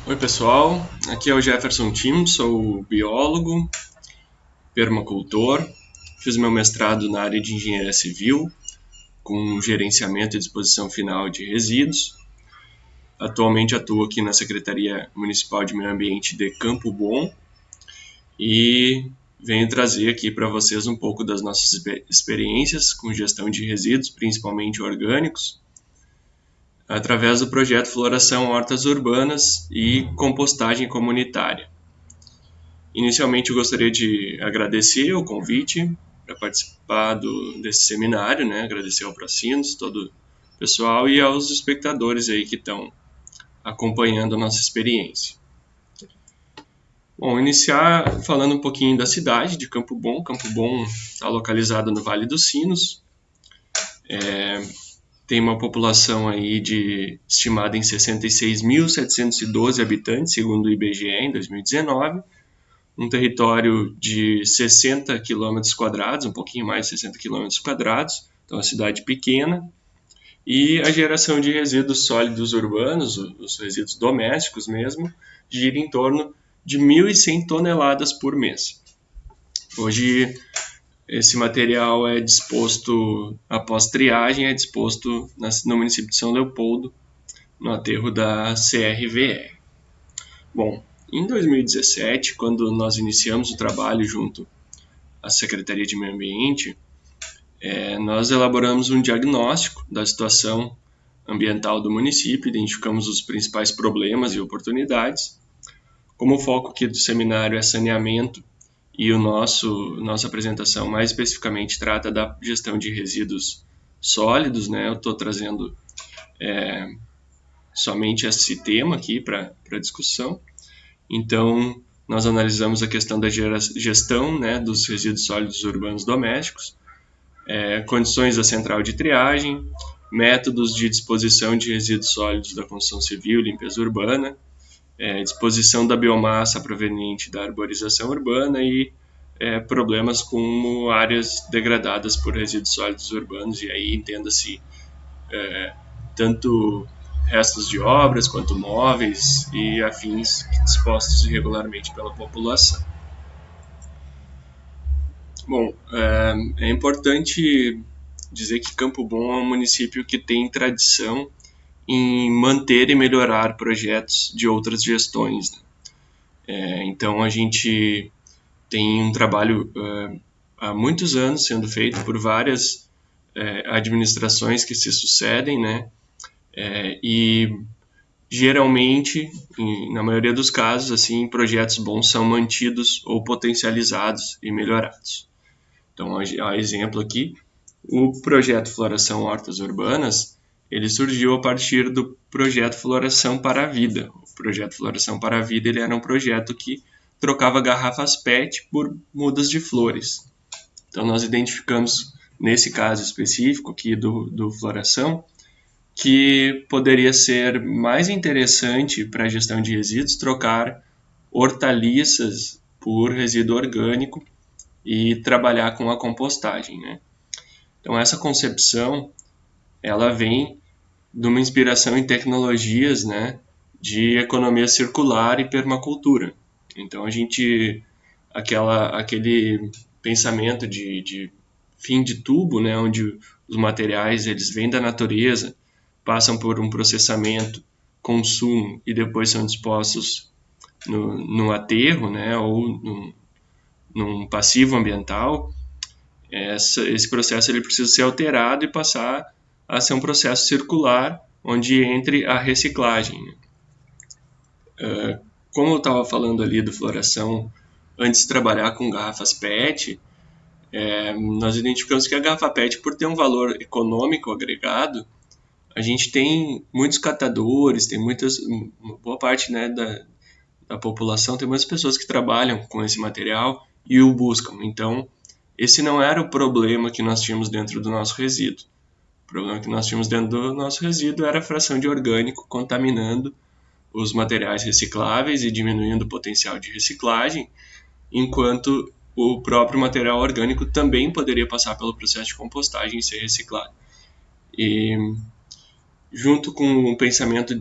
Oi pessoal, aqui é o Jefferson Tim, sou biólogo, permacultor, fiz meu mestrado na área de engenharia civil, com gerenciamento e disposição final de resíduos. Atualmente atuo aqui na Secretaria Municipal de Meio Ambiente de Campo Bom e venho trazer aqui para vocês um pouco das nossas experiências com gestão de resíduos, principalmente orgânicos, através do projeto Floração Hortas Urbanas e compostagem comunitária. Inicialmente, eu gostaria de agradecer o convite para participar desse seminário, né? Agradecer ao Procinos, todo o pessoal e aos espectadores aí que estão acompanhando a nossa experiência. Bom, iniciar falando um pouquinho da cidade de Campo Bom. Campo Bom está localizado no Vale dos Sinos. Tem uma população aí estimada em 66.712 habitantes, segundo o IBGE, em 2019. Um território de 60 quilômetros quadrados, um pouquinho mais de 60 quilômetros quadrados, então é uma cidade pequena, e a geração de resíduos sólidos urbanos, os resíduos domésticos mesmo, gira em torno de 1.100 toneladas por mês. Hoje, esse material é disposto, após triagem, é disposto no município de São Leopoldo, no aterro da CRVR. Bom, em 2017, quando nós iniciamos o trabalho junto à Secretaria de Meio Ambiente, nós elaboramos um diagnóstico da situação ambiental do município, identificamos os principais problemas e oportunidades. Como o foco aqui do seminário é saneamento e nossa apresentação mais especificamente trata da gestão de resíduos sólidos, né? Eu estou trazendo somente esse tema aqui para discussão. Então, nós analisamos a questão da gestão, né, dos resíduos sólidos urbanos domésticos, condições da central de triagem, métodos de disposição de resíduos sólidos da construção civil, limpeza urbana, disposição da biomassa proveniente da arborização urbana e problemas como áreas degradadas por resíduos sólidos urbanos, e aí entenda-se tanto restos de obras quanto móveis e afins dispostos irregularmente pela população. Bom, é importante dizer que Campo Bom é um município que tem tradição em manter e melhorar projetos de outras gestões, né? Então a gente tem um trabalho há muitos anos sendo feito por várias administrações que se sucedem, né? E geralmente, na maioria dos casos, assim, projetos bons são mantidos ou potencializados e melhorados. Então, a exemplo aqui, o projeto Floração Hortas Urbanas, ele surgiu a partir do projeto Floração para a Vida. O projeto Floração para a Vida, ele era um projeto que trocava garrafas PET por mudas de flores. Então, nós identificamos, nesse caso específico aqui do Floração, que poderia ser mais interessante para a gestão de resíduos trocar hortaliças por resíduo orgânico e trabalhar com a compostagem, né? Então essa concepção, ela vem de uma inspiração em tecnologias, né, de economia circular e permacultura. Então a gente, aquele pensamento de fim de tubo, né, onde os materiais eles vêm da natureza, passam por um processamento, consumo e depois são dispostos no aterro, né, ou num passivo ambiental. Esse processo ele precisa ser alterado e passar a ser um processo circular, onde entre a reciclagem. Como eu estava falando ali do Floração, antes de trabalhar com garrafas PET, nós identificamos que a garrafa PET, por ter um valor econômico agregado, a gente tem muitos catadores, tem uma boa parte, né, da população, tem muitas pessoas que trabalham com esse material e o buscam. Então, esse não era o problema que nós tínhamos dentro do nosso resíduo. O problema que nós tínhamos dentro do nosso resíduo era a fração de orgânico contaminando os materiais recicláveis e diminuindo o potencial de reciclagem, enquanto o próprio material orgânico também poderia passar pelo processo de compostagem e ser reciclado. E junto com o pensamento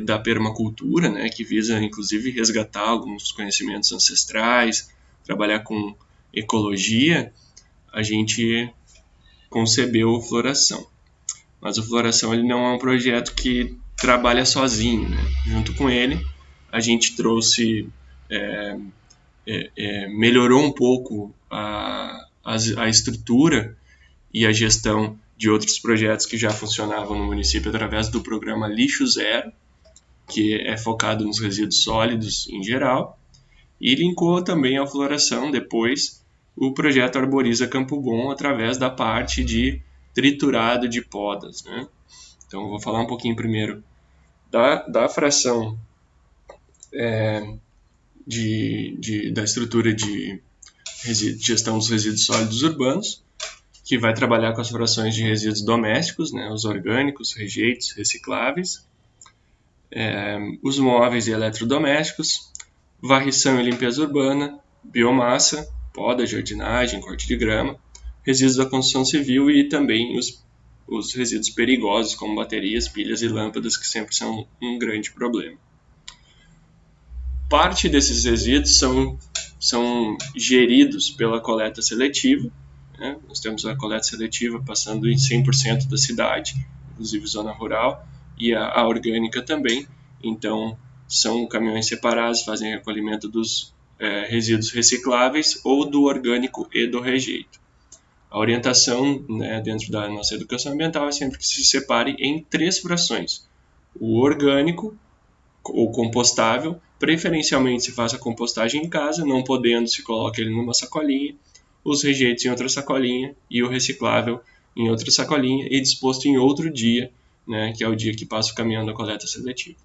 da permacultura, né, que visa inclusive resgatar alguns conhecimentos ancestrais, trabalhar com ecologia, a gente concebeu o Floração. Mas o Floração ele não é um projeto que trabalha sozinho, né? Junto com ele, a gente trouxe, melhorou um pouco a estrutura e a gestão de outros projetos que já funcionavam no município através do programa Lixo Zero, que é focado nos resíduos sólidos em geral, e linkou também à Floração depois o projeto Arboriza Campo Bom através da parte triturado de podas, né? Então, eu vou falar um pouquinho primeiro da fração da estrutura de gestão dos resíduos sólidos urbanos, que vai trabalhar com as frações de resíduos domésticos, né, os orgânicos, rejeitos, recicláveis, os móveis e eletrodomésticos, varrição e limpeza urbana, biomassa, poda, jardinagem, corte de grama, resíduos da construção civil e também os resíduos perigosos, como baterias, pilhas e lâmpadas, que sempre são um grande problema. Parte desses resíduos são geridos pela coleta seletiva, né? Nós temos a coleta seletiva passando em 100% da cidade, inclusive zona rural, e a orgânica também. Então, são caminhões separados, fazem recolhimento dos resíduos recicláveis ou do orgânico e do rejeito. A orientação, né, dentro da nossa educação ambiental é sempre que se separe em 3 frações. O orgânico, ou compostável, preferencialmente se faça a compostagem em casa, não podendo se coloca ele numa sacolinha, os rejeitos em outra sacolinha e o reciclável em outra sacolinha e disposto em outro dia, né, que é o dia que passa o caminhão da coleta seletiva.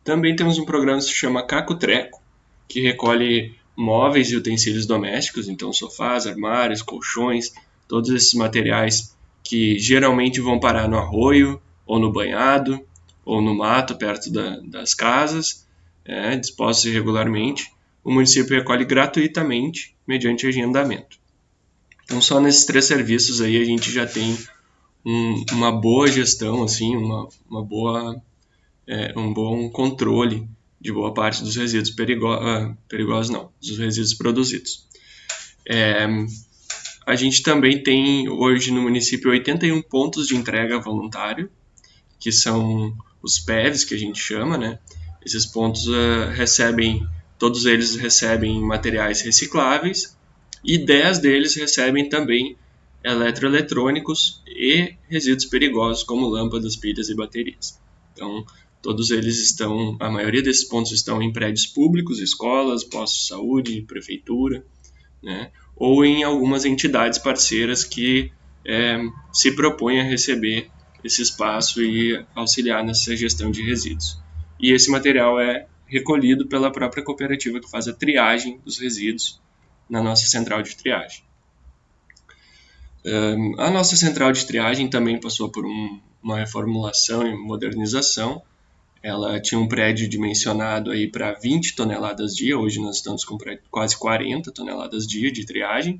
Também temos um programa que se chama Caco Treco, que recolhe móveis e utensílios domésticos, então sofás, armários, colchões, todos esses materiais que geralmente vão parar no arroio, ou no banhado, ou no mato perto das casas, dispostos irregularmente. O município recolhe gratuitamente, mediante agendamento. Então, só nesses 3 serviços aí a gente já tem uma boa gestão, assim, um bom controle de boa parte dos resíduos perigosos, não, dos resíduos produzidos. A gente também tem hoje no município 81 pontos de entrega voluntário, que são os PEVs, que a gente chama, né? Esses pontos todos eles recebem materiais recicláveis e 10 deles recebem também eletroeletrônicos e resíduos perigosos, como lâmpadas, pilhas e baterias. Então, a maioria desses pontos estão em prédios públicos, escolas, postos de saúde, prefeitura, né? Ou em algumas entidades parceiras que se propõem a receber esse espaço e auxiliar nessa gestão de resíduos. E esse material é recolhido pela própria cooperativa que faz a triagem dos resíduos na nossa central de triagem. A nossa central de triagem também passou por uma reformulação e modernização. Ela tinha um prédio dimensionado aí para 20 toneladas dia, hoje nós estamos com quase 40 toneladas dia de triagem.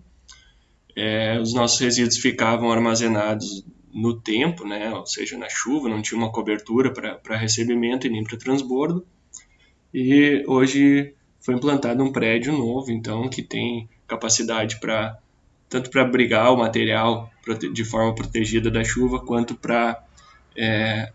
Os nossos resíduos ficavam armazenados no tempo, né? Ou seja, na chuva, não tinha uma cobertura para recebimento e nem para transbordo. E hoje foi implantado um prédio novo, então, que tem capacidade tanto para abrigar o material de forma protegida da chuva, quanto para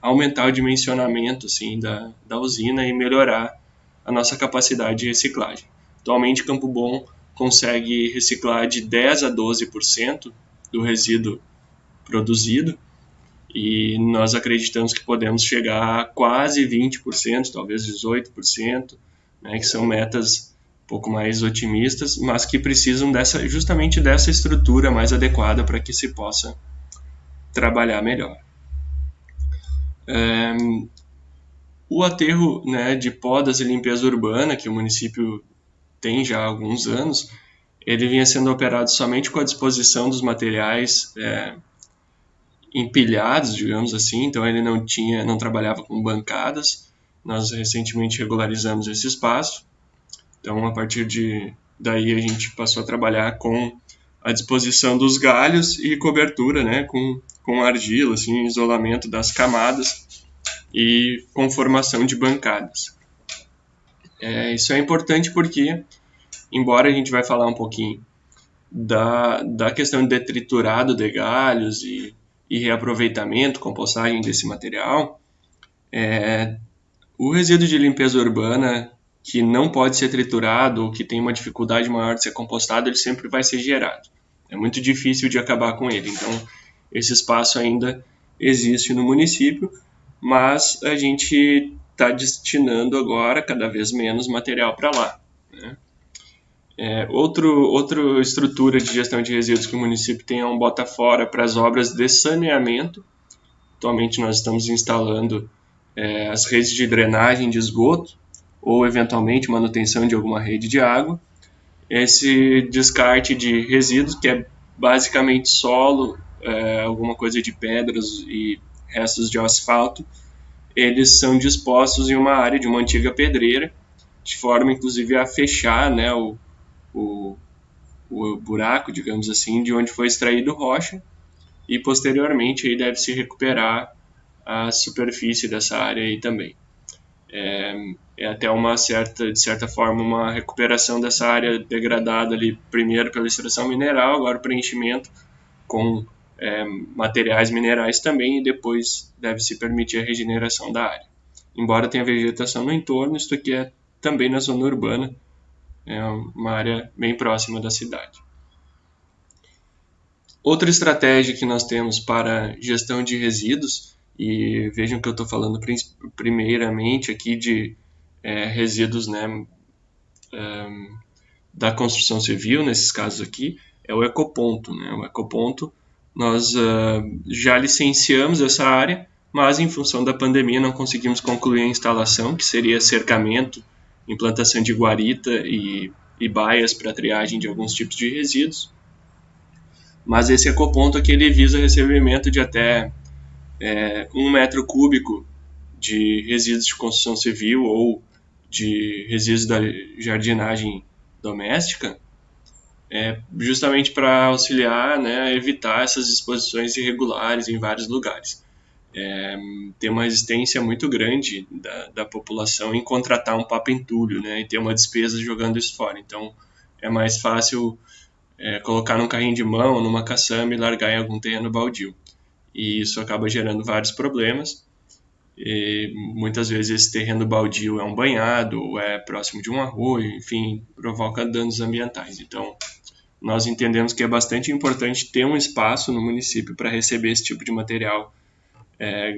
aumentar o dimensionamento assim, da usina e melhorar a nossa capacidade de reciclagem. Atualmente, Campo Bom consegue reciclar de 10% a 12% do resíduo produzido, e nós acreditamos que podemos chegar a quase 20%, talvez 18%, né, que são metas um pouco mais otimistas, mas que precisam justamente dessa estrutura mais adequada para que se possa trabalhar melhor. O aterro, né, de podas e limpeza urbana, que o município tem já há alguns anos, ele vinha sendo operado somente com a disposição dos materiais empilhados, digamos assim, então ele não trabalhava com bancadas. Nós recentemente regularizamos esse espaço, então a partir daí a gente passou a trabalhar com a disposição dos galhos e cobertura, né, com argila, assim, isolamento das camadas e conformação de bancadas. Isso é importante porque, embora a gente vai falar um pouquinho da questão de detriturado de galhos e reaproveitamento, compostagem desse material, o resíduo de limpeza urbana que não pode ser triturado ou que tem uma dificuldade maior de ser compostado, ele sempre vai ser gerado. É muito difícil de acabar com ele. Então, esse espaço ainda existe no município, mas a gente está destinando agora cada vez menos material para lá, né? Outra estrutura de gestão de resíduos que o município tem é um bota-fora para as obras de saneamento. Atualmente nós estamos instalando as redes de drenagem de esgoto ou eventualmente manutenção de alguma rede de água. Esse descarte de resíduos, que é basicamente solo, alguma coisa de pedras e restos de asfalto, eles são dispostos em uma área de uma antiga pedreira, de forma inclusive a fechar, né, o buraco, digamos assim, de onde foi extraído rocha, e posteriormente aí deve se recuperar a superfície dessa área aí também. É até de certa forma, uma recuperação dessa área degradada ali, primeiro pela extração mineral, agora o preenchimento com materiais minerais também, e depois deve se permitir a regeneração da área. Embora tenha vegetação no entorno, isso aqui é também na zona urbana, é uma área bem próxima da cidade. Outra estratégia que nós temos para gestão de resíduos, e vejam que eu estou falando primeiramente aqui de resíduos, né, da construção civil, nesses casos aqui, é o ecoponto, né? O ecoponto, nós já licenciamos essa área, mas em função da pandemia não conseguimos concluir a instalação, que seria cercamento, implantação de guarita e baias para triagem de alguns tipos de resíduos. Mas esse ecoponto aqui, ele visa o recebimento de até 1 metro cúbico de resíduos de construção civil ou de resíduos da jardinagem doméstica, justamente para auxiliar, né, a evitar essas exposições irregulares em vários lugares. Tem uma resistência muito grande da população em contratar um papo-entulho, né, e ter uma despesa jogando isso fora. Então, é mais fácil colocar num carrinho de mão, numa caçamba e largar em algum terreno baldio. E isso acaba gerando vários problemas. E muitas vezes esse terreno baldio é um banhado, ou é próximo de um arroio, enfim, provoca danos ambientais. Então, nós entendemos que é bastante importante ter um espaço no município para receber esse tipo de material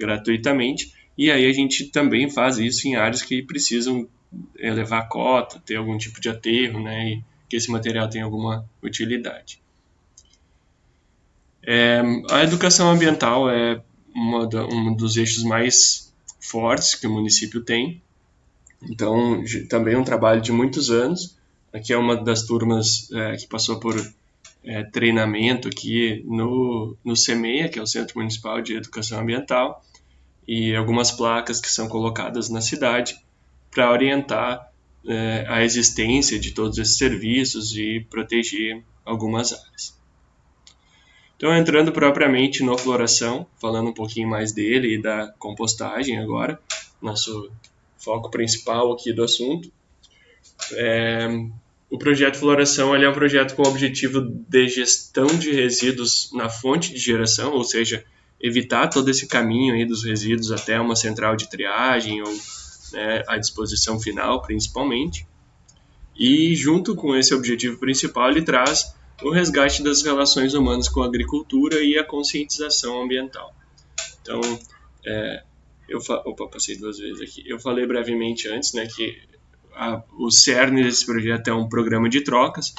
gratuitamente, e aí a gente também faz isso em áreas que precisam elevar a cota, ter algum tipo de aterro, né, e que esse material tenha alguma utilidade. A educação ambiental é um dos eixos mais fortes que o município tem, então também é um trabalho de muitos anos. Aqui é uma das turmas que passou por treinamento aqui no CEMEA, que é o Centro Municipal de Educação Ambiental, e algumas placas que são colocadas na cidade para orientar a existência de todos esses serviços e proteger algumas áreas. Então, entrando propriamente no floração, falando um pouquinho mais dele e da compostagem agora, nosso foco principal aqui do assunto. O projeto Floração é um projeto com o objetivo de gestão de resíduos na fonte de geração, ou seja, evitar todo esse caminho aí dos resíduos até uma central de triagem ou a disposição final, principalmente. E junto com esse objetivo principal, ele traz o resgate das relações humanas com a agricultura e a conscientização ambiental. Então, passei 2 vezes aqui. Eu falei brevemente antes, né, que o cerne desse projeto é um programa de trocas,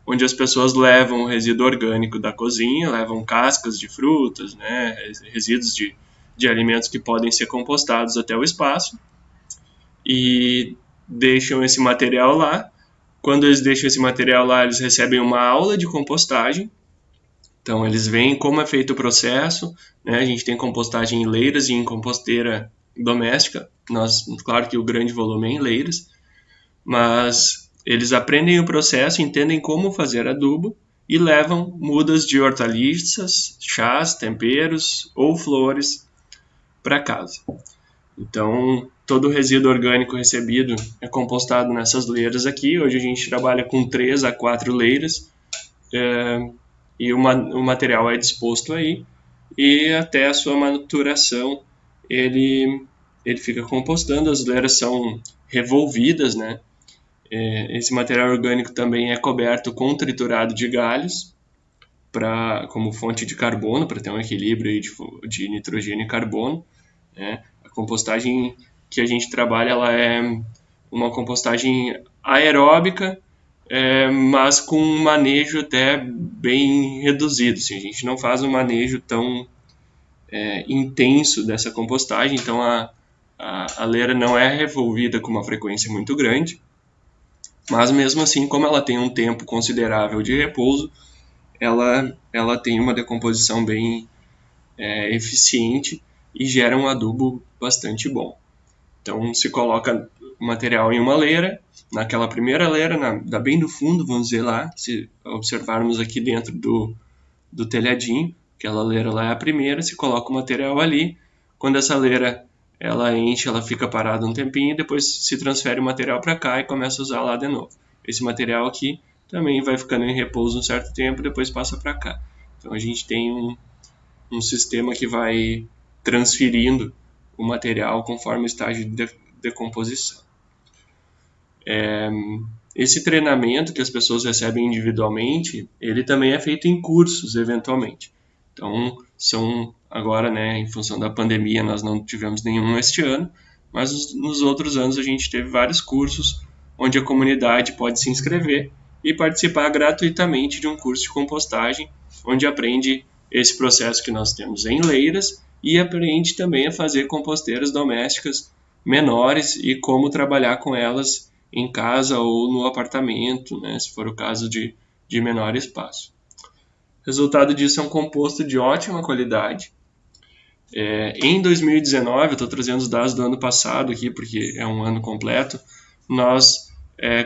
onde as pessoas levam o resíduo orgânico da cozinha, levam cascas de frutas, né, resíduos de alimentos que podem ser compostados até o espaço, e deixam esse material lá. Quando eles deixam esse material lá, eles recebem uma aula de compostagem. Então, eles veem como é feito o processo, né? A gente tem compostagem em leiras e em composteira doméstica. Claro que o grande volume é em leiras, mas Eles aprendem o processo, entendem como fazer adubo e levam mudas de hortaliças, chás, temperos ou flores para casa. Então, todo o resíduo orgânico recebido é compostado nessas leiras aqui. Hoje a gente trabalha com 3 a 4 leiras e o material é disposto aí e até a sua maturação ele fica compostando. As leiras são revolvidas, né? Esse material orgânico também é coberto com triturado de galhos como fonte de carbono, para ter um equilíbrio aí de nitrogênio e carbono, né? A compostagem que a gente trabalha ela é uma compostagem aeróbica, mas com um manejo até bem reduzido. Assim, a gente não faz um manejo tão intenso dessa compostagem, então a leira não é revolvida com uma frequência muito grande, mas mesmo assim, como ela tem um tempo considerável de repouso, ela tem uma decomposição bem eficiente e gera um adubo bastante bom. Então se coloca o material em uma leira, naquela primeira leira, bem do fundo, vamos dizer lá, se observarmos aqui dentro do telhadinho, aquela leira lá é a primeira, se coloca o material ali, quando essa leira ela enche, ela fica parada um tempinho, depois se transfere o material para cá e começa a usar lá de novo. Esse material aqui também vai ficando em repouso um certo tempo, depois passa para cá. Então a gente tem um sistema que vai transferindo o material conforme o estágio de decomposição. Esse treinamento que as pessoas recebem individualmente, ele também é feito em cursos, eventualmente. Então, são agora, né, em função da pandemia, nós não tivemos nenhum este ano, mas nos outros anos a gente teve vários cursos onde a comunidade pode se inscrever e participar gratuitamente de um curso de compostagem, onde aprende esse processo que nós temos em leiras e aprende também a fazer composteiras domésticas menores e como trabalhar com elas em casa ou no apartamento, né, se for o caso de menor espaço. O resultado disso é um composto de ótima qualidade. Em 2019, eu estou trazendo os dados do ano passado aqui, porque é um ano completo, nós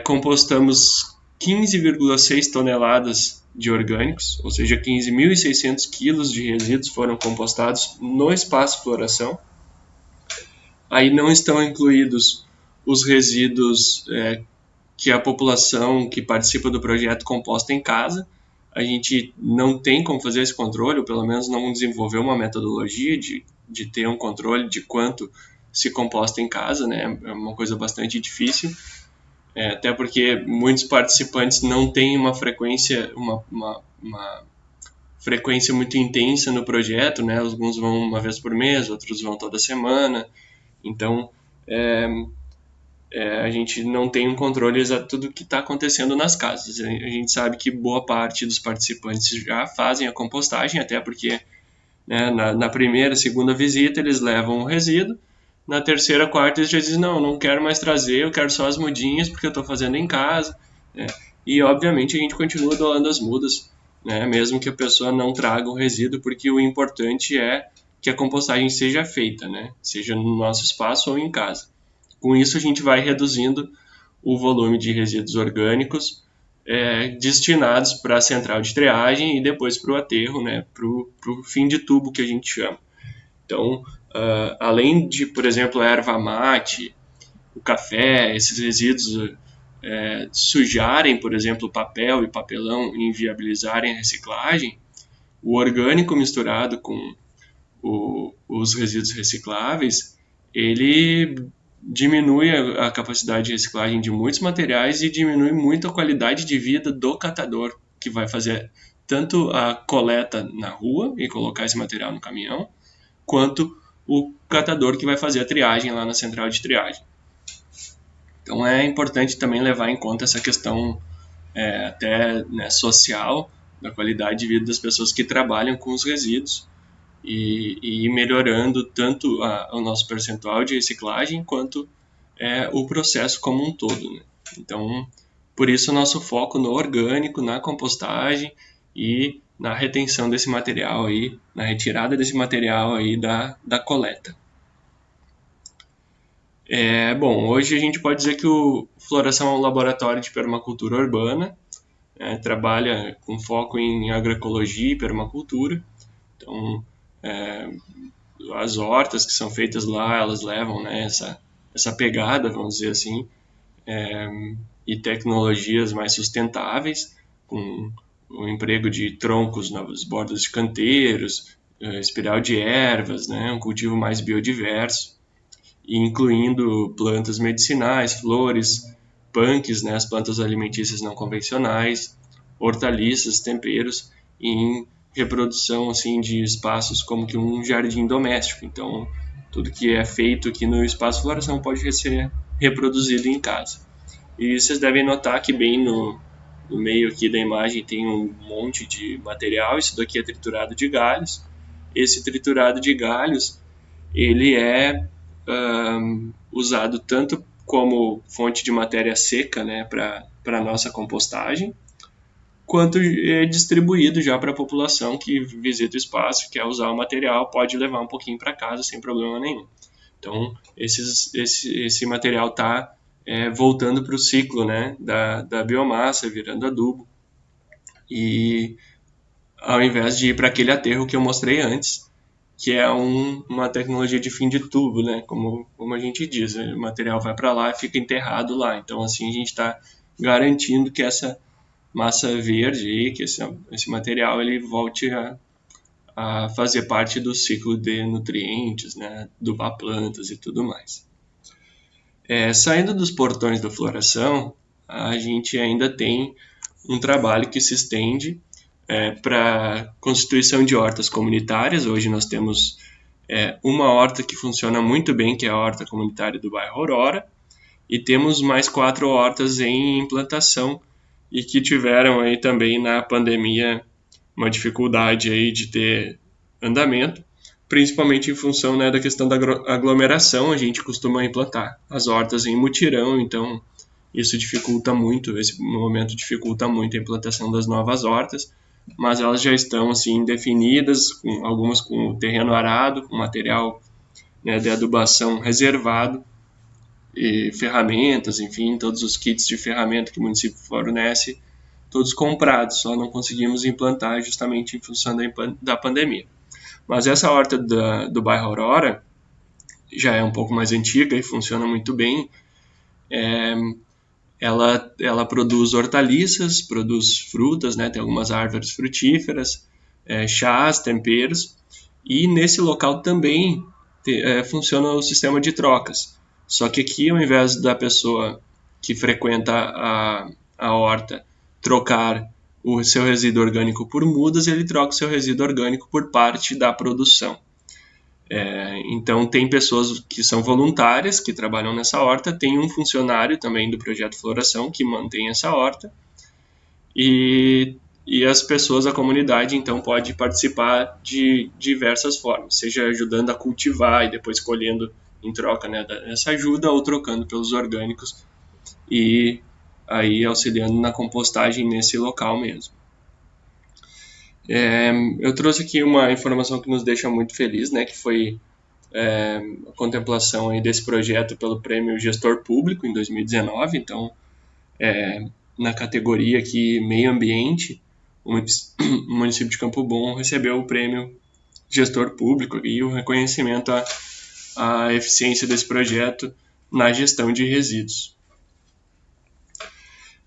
compostamos 15,6 toneladas de orgânicos, ou seja, 15.600 quilos de resíduos foram compostados no espaço floração. Aí não estão incluídos os resíduos que a população que participa do projeto composta em casa. A gente não tem como fazer esse controle, ou pelo menos não desenvolveu uma metodologia de ter um controle de quanto se composta em casa, né? É uma coisa bastante difícil, até porque muitos participantes não têm uma frequência, uma frequência muito intensa no projeto, né? Alguns vão uma vez por mês, outros vão toda semana. Então, a gente não tem um controle exato do que está acontecendo nas casas. A gente sabe que boa parte dos participantes já fazem a compostagem, até porque, né, na primeira, segunda visita eles levam o resíduo, na terceira, quarta eles já dizem, não quero mais trazer, eu quero só as mudinhas porque eu estou fazendo em casa, né? E obviamente a gente continua doando as mudas, né, mesmo que a pessoa não traga o resíduo, porque o importante é que a compostagem seja feita, né, seja no nosso espaço ou em casa. Com isso, a gente vai reduzindo o volume de resíduos orgânicos destinados para a central de triagem e depois para o aterro, né, para o fim de tubo que a gente chama. Então, além de, por exemplo, a erva mate, o café, esses resíduos sujarem, por exemplo, papel e papelão e inviabilizarem a reciclagem, o orgânico misturado com os resíduos recicláveis, ele diminui a capacidade de reciclagem de muitos materiais e diminui muito a qualidade de vida do catador, que vai fazer tanto a coleta na rua e colocar esse material no caminhão, quanto o catador que vai fazer a triagem lá na central de triagem. Então é importante também levar em conta essa questão até, né, social, da qualidade de vida das pessoas que trabalham com os resíduos, e ir melhorando tanto o nosso percentual de reciclagem quanto o processo como um todo, né? Então, por isso o nosso foco no orgânico, na compostagem e na retenção desse material aí, na retirada desse material aí da coleta. Bom, hoje a gente pode dizer que o Floração é um laboratório de permacultura urbana, trabalha com foco em agroecologia e permacultura. Então, é, as hortas que são feitas lá, elas levam, né, essa pegada, vamos dizer assim, e tecnologias mais sustentáveis, com o emprego de troncos nas bordas de canteiros, espiral de ervas, né, um cultivo mais biodiverso, incluindo plantas medicinais, flores, punks, né, as plantas alimentícias não convencionais, hortaliças, temperos, em reprodução assim de espaços como que um jardim doméstico. Então, tudo que é feito aqui no espaço floração pode ser reproduzido em casa. E vocês devem notar que bem no meio aqui da imagem tem um monte de material. Isso daqui é triturado de galhos. Esse triturado de galhos ele é usado tanto como fonte de matéria seca, né, para a nossa compostagem, quanto é distribuído já para a população que visita o espaço, quer usar o material, pode levar um pouquinho para casa sem problema nenhum. Então, esse material está voltando para o ciclo, né, da biomassa, virando adubo, e ao invés de ir para aquele aterro que eu mostrei antes, que é uma tecnologia de fim de tubo, né, como a gente diz, o material vai para lá e fica enterrado lá. Então, assim, a gente está garantindo que essa massa verde aí, que esse material ele volte a fazer parte do ciclo de nutrientes, né, adubar plantas e tudo mais. Saindo dos portões da floração, a gente ainda tem um trabalho que se estende para constituição de hortas comunitárias. Hoje nós temos uma horta que funciona muito bem, que é a horta comunitária do bairro Aurora, e temos mais 4 hortas em implantação e que tiveram aí também na pandemia uma dificuldade aí de ter andamento, principalmente em função, né, da questão da aglomeração. A gente costuma implantar as hortas em mutirão, então isso dificulta muito, esse momento dificulta muito a implantação das novas hortas, mas elas já estão assim definidas, algumas com o terreno arado, com material, né, de adubação reservado, e ferramentas, enfim, todos os kits de ferramenta que o município fornece, todos comprados, só não conseguimos implantar justamente em função da pandemia. Mas essa horta do bairro Aurora já é um pouco mais antiga e funciona muito bem. Ela produz hortaliças, produz frutas, né? Tem algumas árvores frutíferas, chás, temperos, e nesse local também funciona o sistema de trocas. Só que aqui, ao invés da pessoa que frequenta a horta trocar o seu resíduo orgânico por mudas, ele troca o seu resíduo orgânico por parte da produção. Então, tem pessoas que são voluntárias, que trabalham nessa horta, tem um funcionário também do Projeto Floração que mantém essa horta, e as pessoas, a comunidade, então, pode participar de diversas formas, seja ajudando a cultivar e depois colhendo em troca, né, dessa ajuda, ou trocando pelos orgânicos e aí auxiliando na compostagem nesse local mesmo. Eu trouxe aqui uma informação que nos deixa muito feliz, né, que foi a contemplação aí desse projeto pelo Prêmio Gestor Público em 2019. Então, na categoria aqui Meio Ambiente, o município de Campo Bom recebeu o Prêmio Gestor Público e o reconhecimento à eficiência desse projeto na gestão de resíduos.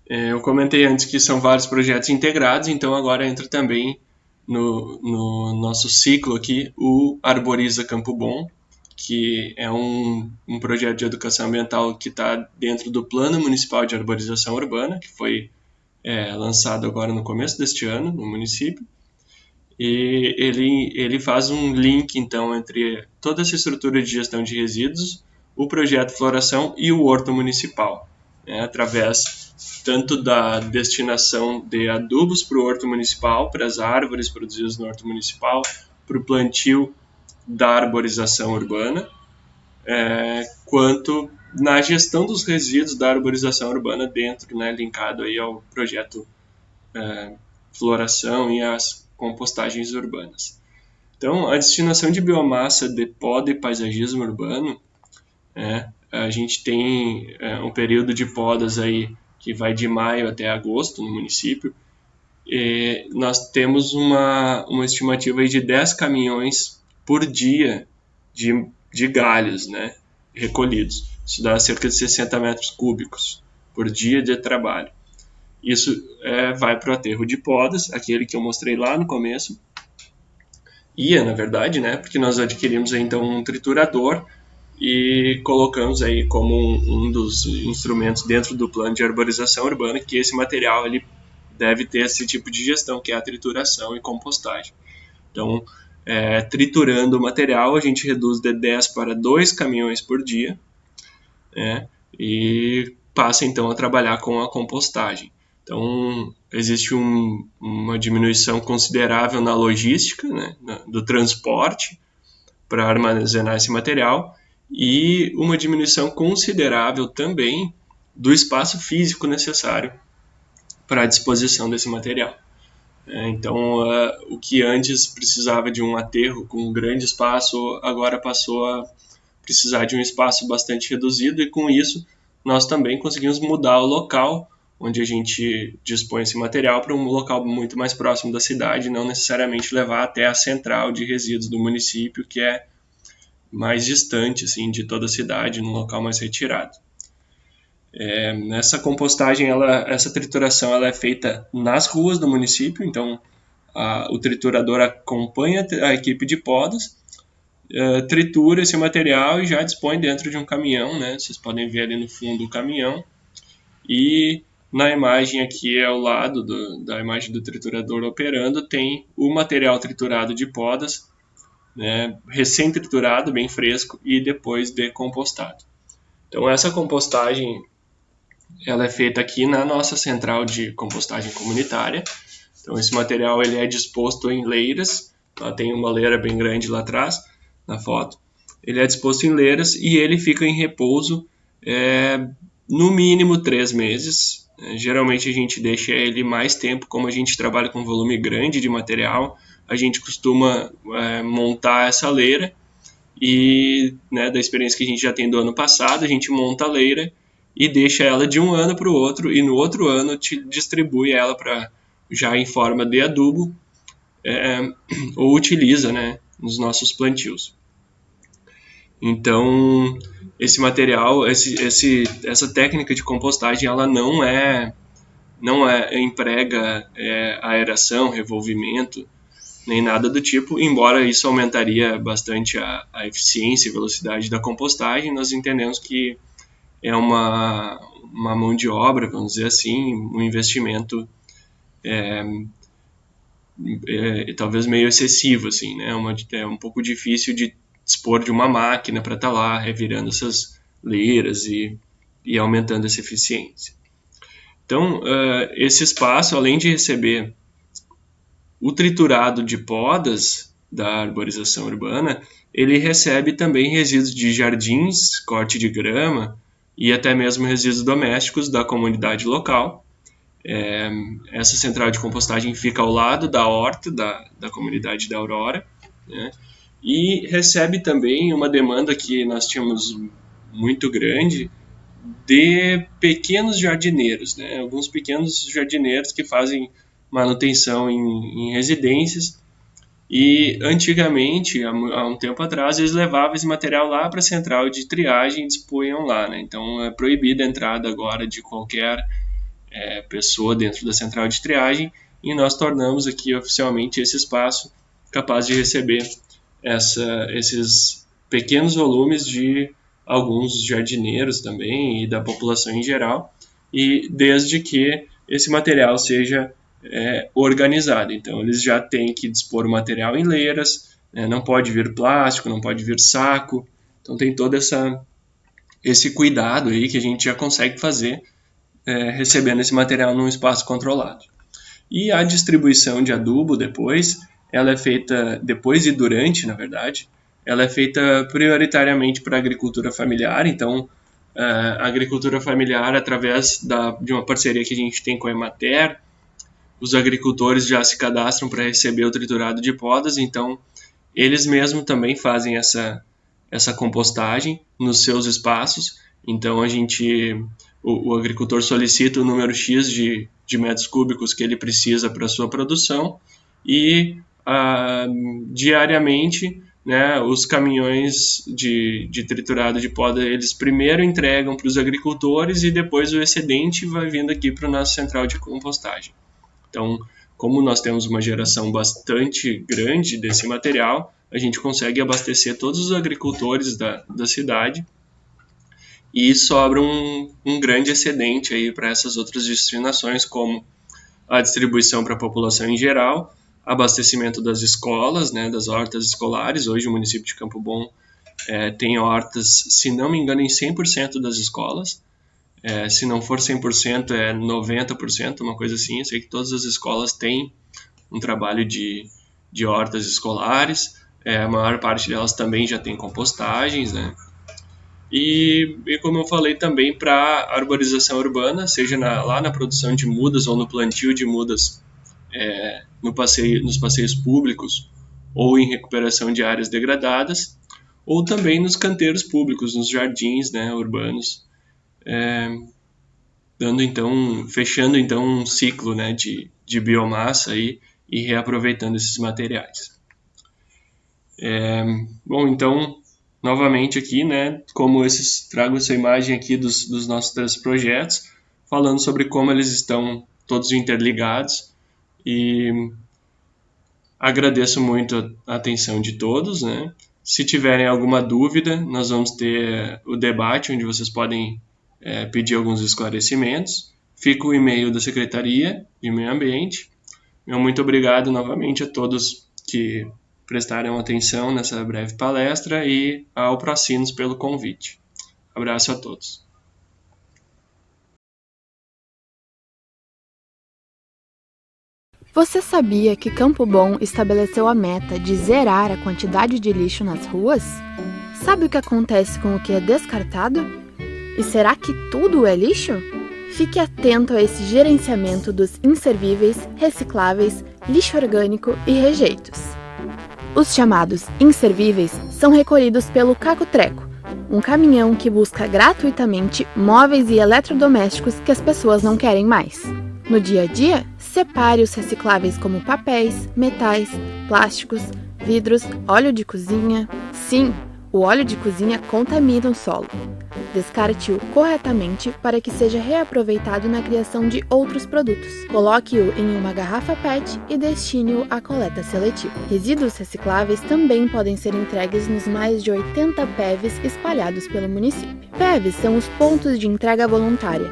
Eu comentei antes que são vários projetos integrados, então agora entra também no nosso ciclo aqui o Arboriza Campo Bom, que é um projeto de educação ambiental que está dentro do Plano Municipal de Arborização Urbana, que foi lançado agora no começo deste ano no município. E ele faz um link, então, entre toda essa estrutura de gestão de resíduos, o projeto Floração e o Horto Municipal, né, através tanto da destinação de adubos para o Horto Municipal, para as árvores produzidas no Horto Municipal, para o plantio da arborização urbana, quanto na gestão dos resíduos da arborização urbana dentro, né, linkado aí ao projeto Floração e às compostagens urbanas. Então, a destinação de biomassa de pó de paisagismo urbano a gente tem um período de podas aí que vai de maio até agosto no município. E nós temos uma estimativa aí de 10 caminhões por dia de galhos, né, recolhidos. Isso dá cerca de 60 metros cúbicos por dia de trabalho. Isso vai para o aterro de podas, aquele que eu mostrei lá no começo. Na verdade, né, porque nós adquirimos aí, então um triturador e colocamos aí como um dos instrumentos dentro do plano de arborização urbana que esse material ele deve ter esse tipo de gestão, que é a trituração e compostagem. Então, triturando o material, a gente reduz de 10 para 2 caminhões por dia, né, e passa então a trabalhar com a compostagem. Então, existe uma diminuição considerável na logística, né, do transporte para armazenar esse material e uma diminuição considerável também do espaço físico necessário para a disposição desse material. Então, o que antes precisava de um aterro com um grande espaço, agora passou a precisar de um espaço bastante reduzido e com isso nós também conseguimos mudar o local onde a gente dispõe esse material para um local muito mais próximo da cidade, não necessariamente levar até a central de resíduos do município, que é mais distante assim, de toda a cidade, num local mais retirado. Essa compostagem, essa trituração, ela é feita nas ruas do município, então o triturador acompanha a equipe de podas, tritura esse material e já dispõe dentro de um caminhão, né? Vocês podem ver ali no fundo o caminhão. E na imagem aqui ao lado da imagem do triturador operando, tem o material triturado de podas, né, recém-triturado, bem fresco, e depois decompostado. Então essa compostagem ela é feita aqui na nossa central de compostagem comunitária. Então esse material ele é disposto em leiras, tem uma leira bem grande lá atrás na foto. Ele é disposto em leiras e ele fica em repouso no mínimo 3 meses. Geralmente a gente deixa ele mais tempo, como a gente trabalha com volume grande de material, a gente costuma montar essa leira e, né, da experiência que a gente já tem do ano passado, a gente monta a leira e deixa ela de um ano para o outro e no outro ano distribui ela para já em forma de adubo ou utiliza, né, nos nossos plantios. Então, esse material, essa técnica de compostagem, ela não emprega aeração, revolvimento, nem nada do tipo, embora isso aumentaria bastante a eficiência e velocidade da compostagem, nós entendemos que é uma mão de obra, vamos dizer assim, um investimento talvez meio excessivo, assim, né? É um pouco difícil de dispor de uma máquina para estar lá revirando essas leiras e aumentando essa eficiência. Então, esse espaço, além de receber o triturado de podas da arborização urbana, ele recebe também resíduos de jardins, corte de grama e até mesmo resíduos domésticos da comunidade local. Essa central de compostagem fica ao lado da horta da comunidade da Aurora, né? E recebe também uma demanda que nós tínhamos muito grande de pequenos jardineiros, né? Alguns pequenos jardineiros que fazem manutenção em residências e antigamente, há um tempo atrás, eles levavam esse material lá para a central de triagem e dispunham lá, né? Então é proibida a entrada agora de qualquer pessoa dentro da central de triagem e nós tornamos aqui oficialmente esse espaço capaz de receber esses pequenos volumes de alguns jardineiros também e da população em geral, e desde que esse material seja organizado. Então eles já têm que dispor o material em leiras, não pode vir plástico, não pode vir saco, então tem todo esse cuidado aí que a gente já consegue fazer recebendo esse material num espaço controlado. E a distribuição de adubo depois, ela é feita depois e durante, na verdade, ela é feita prioritariamente para a agricultura familiar, então a agricultura familiar, através de uma parceria que a gente tem com a Emater, os agricultores já se cadastram para receber o triturado de podas, então eles mesmos também fazem essa compostagem nos seus espaços. Então o agricultor solicita o número X de metros cúbicos que ele precisa para a sua produção e diariamente, né, os caminhões de triturado de poda, eles primeiro entregam para os agricultores e depois o excedente vai vindo aqui para o nosso central de compostagem. Então, como nós temos uma geração bastante grande desse material, a gente consegue abastecer todos os agricultores da cidade e sobra um grande excedente aí para essas outras destinações, como a distribuição para a população em geral, abastecimento das escolas, né, das hortas escolares. Hoje o município de Campo Bom tem hortas, se não me engano, em 100% das escolas. Se não for 100%, é 90%, uma coisa assim. Eu sei que todas as escolas têm um trabalho de hortas escolares. A maior parte delas também já tem compostagens, né? E como eu falei também, para a arborização urbana, seja lá na produção de mudas ou no plantio de mudas nos passeios públicos ou em recuperação de áreas degradadas, ou também nos canteiros públicos, nos jardins, né, urbanos, fechando então um ciclo, né, de biomassa e reaproveitando esses materiais. Bom, então, novamente aqui, né, trago essa imagem aqui dos nossos 3 projetos, falando sobre como eles estão todos interligados, e agradeço muito a atenção de todos, né? Se tiverem alguma dúvida, nós vamos ter o debate, onde vocês podem pedir alguns esclarecimentos. Fica o e-mail da Secretaria de Meio Ambiente. Meu muito obrigado novamente a todos que prestaram atenção nessa breve palestra e ao Procinos pelo convite. Abraço a todos. Você sabia que Campo Bom estabeleceu a meta de zerar a quantidade de lixo nas ruas? Sabe o que acontece com o que é descartado? E será que tudo é lixo? Fique atento a esse gerenciamento dos inservíveis, recicláveis, lixo orgânico e rejeitos. Os chamados inservíveis são recolhidos pelo Caco-Treco, um caminhão que busca gratuitamente móveis e eletrodomésticos que as pessoas não querem mais. No dia a dia, separe os recicláveis como papéis, metais, plásticos, vidros, óleo de cozinha. Sim, o óleo de cozinha contamina o solo. Descarte-o corretamente para que seja reaproveitado na criação de outros produtos. Coloque-o em uma garrafa PET e destine-o à coleta seletiva. Resíduos recicláveis também podem ser entregues nos mais de 80 PEVs espalhados pelo município. PEVs são os pontos de entrega voluntária.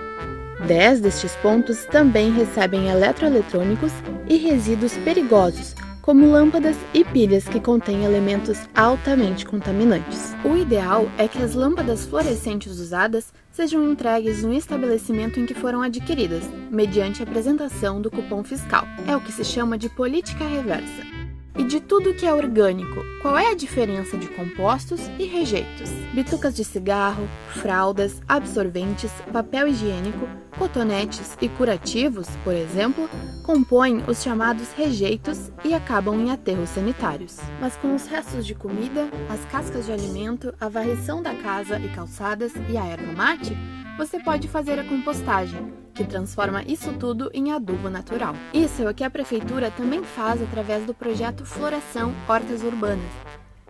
10 destes pontos também recebem eletroeletrônicos e resíduos perigosos, como lâmpadas e pilhas que contêm elementos altamente contaminantes. O ideal é que as lâmpadas fluorescentes usadas sejam entregues no estabelecimento em que foram adquiridas, mediante a apresentação do cupom fiscal. É o que se chama de política reversa. E de tudo que é orgânico, qual é a diferença de compostos e rejeitos? Bitucas de cigarro, fraldas, absorventes, papel higiênico, cotonetes e curativos, por exemplo, compõem os chamados rejeitos e acabam em aterros sanitários. Mas com os restos de comida, as cascas de alimento, a varrição da casa e calçadas e a erva mate, você pode fazer a compostagem, que transforma isso tudo em adubo natural. Isso é o que a Prefeitura também faz através do projeto Floração Hortas Urbanas,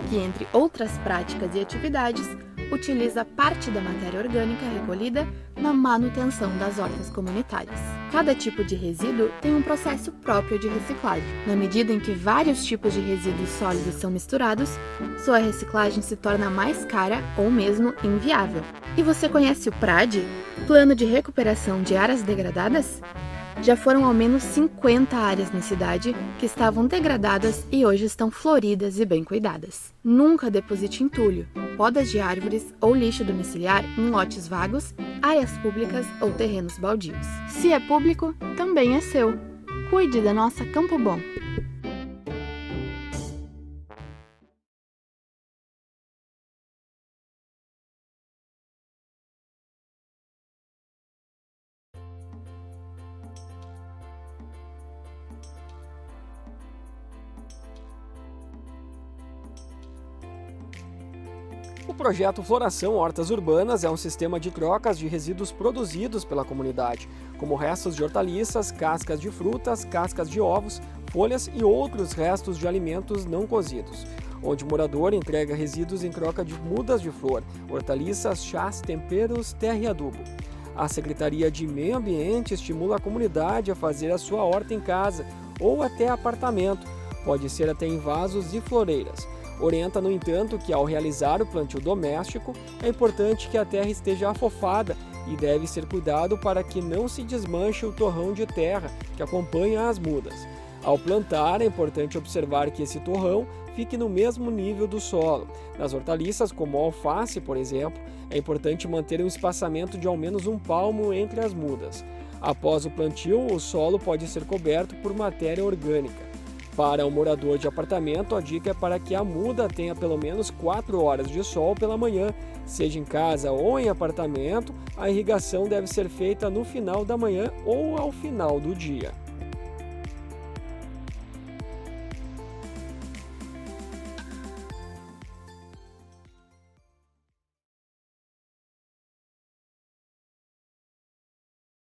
que, entre outras práticas e atividades, utiliza parte da matéria orgânica recolhida na manutenção das hortas comunitárias. Cada tipo de resíduo tem um processo próprio de reciclagem. Na medida em que vários tipos de resíduos sólidos são misturados, sua reciclagem se torna mais cara ou mesmo inviável. E você conhece o PRAD, Plano de Recuperação de Áreas Degradadas? Já foram ao menos 50 áreas na cidade que estavam degradadas e hoje estão floridas e bem cuidadas. Nunca deposite entulho, podas de árvores ou lixo domiciliar em lotes vagos, áreas públicas ou terrenos baldios. Se é público, também é seu. Cuide da nossa Campo Bom. O projeto Floração Hortas Urbanas é um sistema de trocas de resíduos produzidos pela comunidade, como restos de hortaliças, cascas de frutas, cascas de ovos, folhas e outros restos de alimentos não cozidos, onde o morador entrega resíduos em troca de mudas de flor, hortaliças, chás, temperos, terra e adubo. A Secretaria de Meio Ambiente estimula a comunidade a fazer a sua horta em casa ou até apartamento, pode ser até em vasos e floreiras. Orienta, no entanto, que ao realizar o plantio doméstico, é importante que a terra esteja afofada e deve ser cuidado para que não se desmanche o torrão de terra que acompanha as mudas. Ao plantar, é importante observar que esse torrão fique no mesmo nível do solo. Nas hortaliças, como a alface, por exemplo, é importante manter um espaçamento de ao menos 1 palmo entre as mudas. Após o plantio, o solo pode ser coberto por matéria orgânica. Para o morador de apartamento, a dica é para que a muda tenha pelo menos 4 horas de sol pela manhã. Seja em casa ou em apartamento, a irrigação deve ser feita no final da manhã ou ao final do dia.